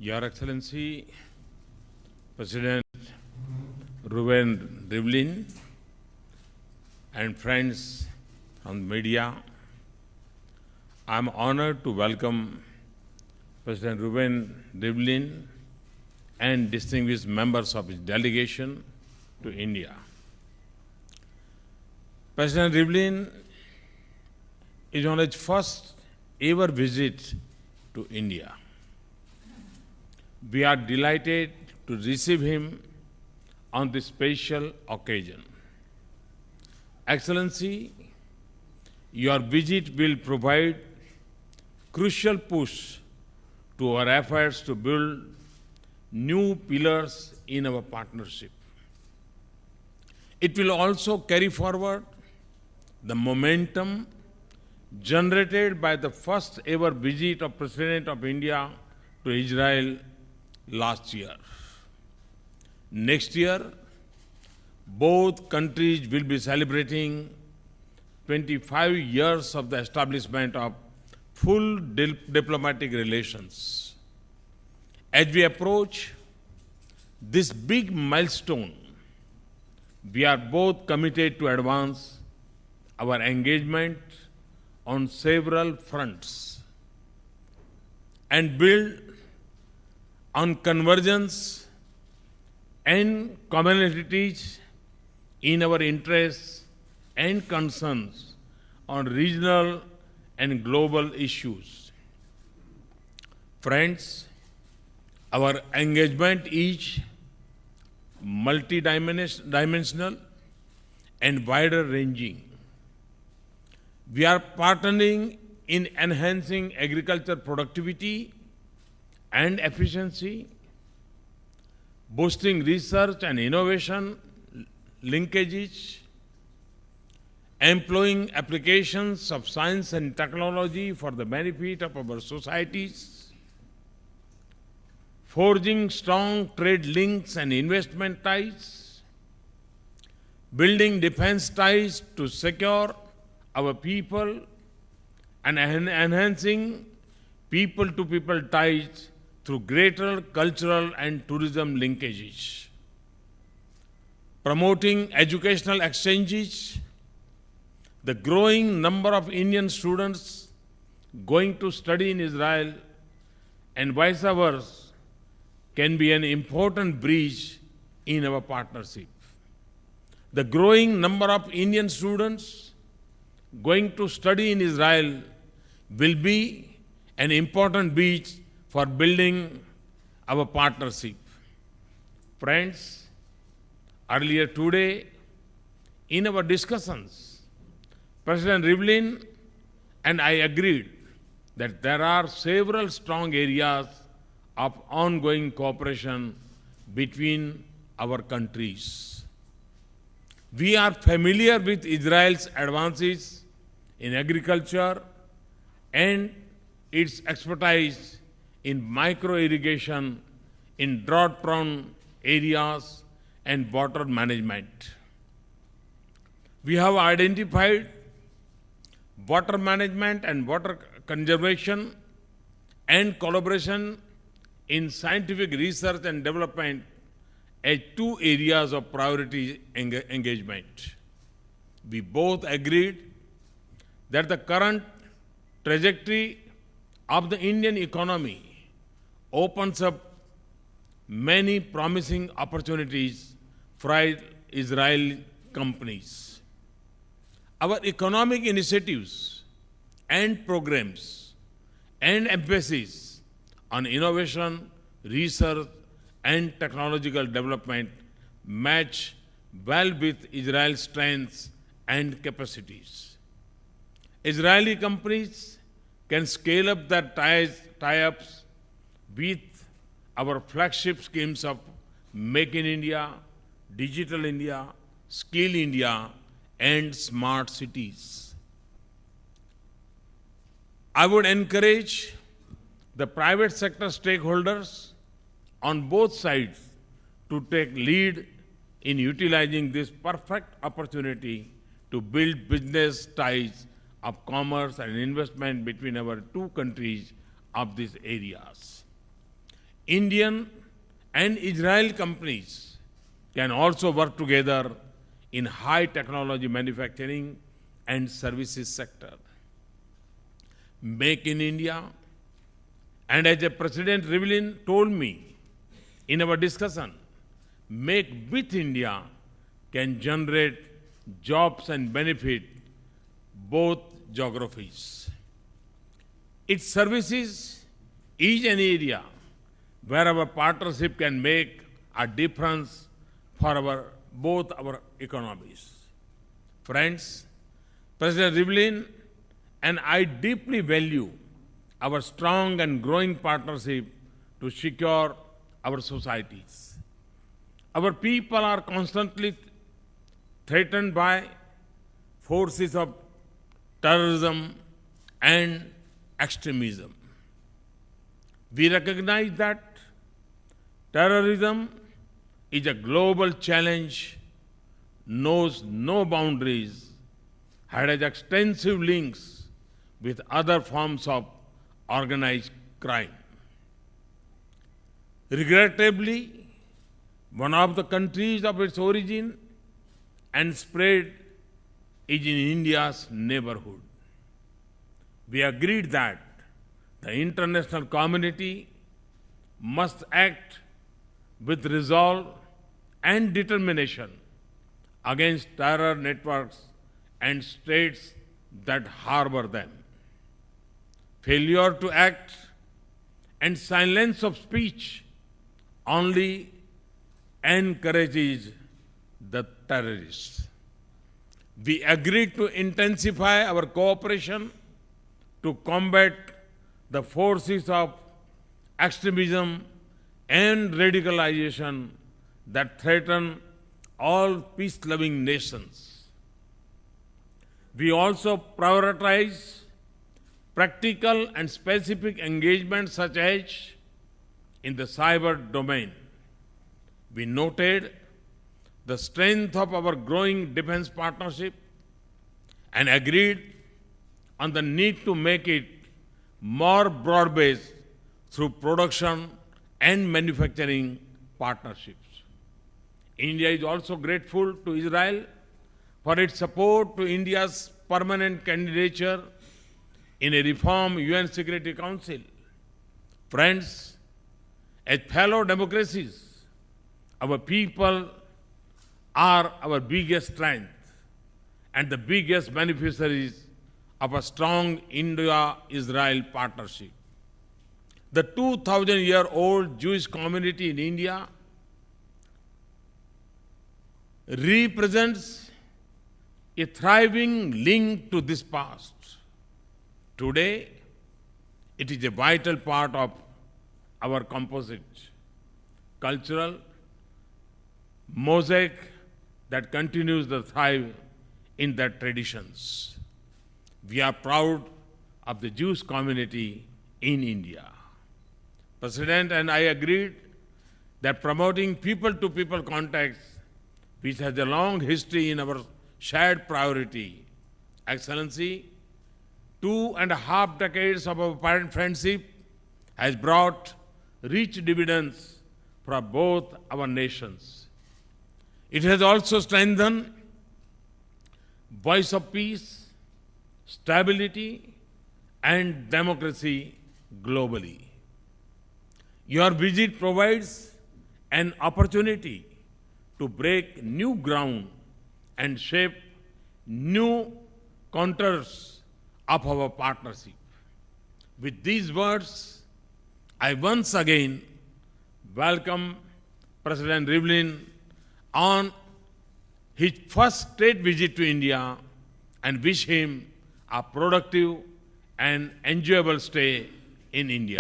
Your Excellency, President Rivlin, and friends from the media, I am honored to welcome President Rivlin and distinguished members of his delegation to India. President Rivlin is on his first ever visit to India. We are delighted to receive him on this special occasion. Excellency, your visit will provide crucial push to our efforts to build new pillars in our partnership. It will also carry forward the momentum generated by the first ever visit of President of India to Israel last year. Next year, both countries will be celebrating 25 years of the establishment of full diplomatic relations. As we approach this big milestone, we are both committed to advance our engagement on several fronts and build on convergence and commonalities in our interests and concerns on regional and global issues. Friends, our engagement is multidimensional and wider-ranging. We are partnering in enhancing agriculture productivity and efficiency, boosting research and innovation linkages, employing applications of science and technology for the benefit of our societies, forging strong trade links and investment ties, building defense ties to secure our people, and enhancing people-to-people ties through greater cultural and tourism linkages, promoting educational exchanges. The growing number of Indian students going to study in Israel and vice versa can be an important bridge in our partnership. The growing number of Indian students going to study in Israel will be an important bridge for building our partnership. Friends, earlier today, in our discussions, President Rivlin and I agreed that there are several strong areas of ongoing cooperation between our countries. We are familiar with Israel's advances in agriculture and its expertise in micro-irrigation in drought-prone areas and water management. We have identified water management and water conservation and collaboration in scientific research and development as two areas of priority engagement. We both agreed that the current trajectory of the Indian economy opens up many promising opportunities for Israeli companies. Our economic initiatives and programs and emphasis on innovation, research, and technological development match well with Israel's strengths and capacities. Israeli companies can scale up their tie-ups with our flagship schemes of Make in India, Digital India, Skill India, and Smart Cities. I would encourage the private sector stakeholders on both sides to take lead in utilizing this perfect opportunity to build business ties of commerce and investment between our two countries of these areas. Indian and Israeli companies can also work together in high technology manufacturing and services sector. Make in India, and as a President Rivlin told me in our discussion, Make with India can generate jobs and benefit both geographies. It services is an area where our partnership can make a difference for both our economies. Friends, President Rivlin and I deeply value our strong and growing partnership to secure our societies. Our people are constantly threatened by forces of terrorism and extremism. We recognize that terrorism is a global challenge, knows no boundaries, has extensive links with other forms of organized crime. Regrettably, one of the countries of its origin and spread is in India's neighborhood. We agreed that the international community must act with resolve and determination against terror networks and states that harbor them. Failure to act and silence of speech only encourages the terrorists. We agreed to intensify our cooperation to combat the forces of extremism and radicalization that threaten all peace-loving nations. We also prioritize practical and specific engagements such as in the cyber domain. We noted the strength of our growing defense partnership and agreed on the need to make it more broad-based through production and manufacturing partnerships. India is also grateful to Israel for its support to India's permanent candidature in a reformed UN Security Council. Friends, as fellow democracies, our people are our biggest strength and the biggest beneficiaries of a strong India-Israel partnership. The 2,000-year-old Jewish community in India represents a thriving link to this past. Today, it is a vital part of our composite cultural mosaic that continues to thrive in their traditions. We are proud of the Jewish community in India. President and I agreed that promoting people-to-people contacts, which has a long history in our shared priority, Excellency, 2.5 decades of our parent friendship has brought rich dividends for both our nations. It has also strengthened voice of peace, stability, and democracy globally. Your visit provides an opportunity to break new ground and shape new contours of our partnership. With these words, I once again welcome President Rivlin on his first state visit to India and wish him a productive and enjoyable stay in India.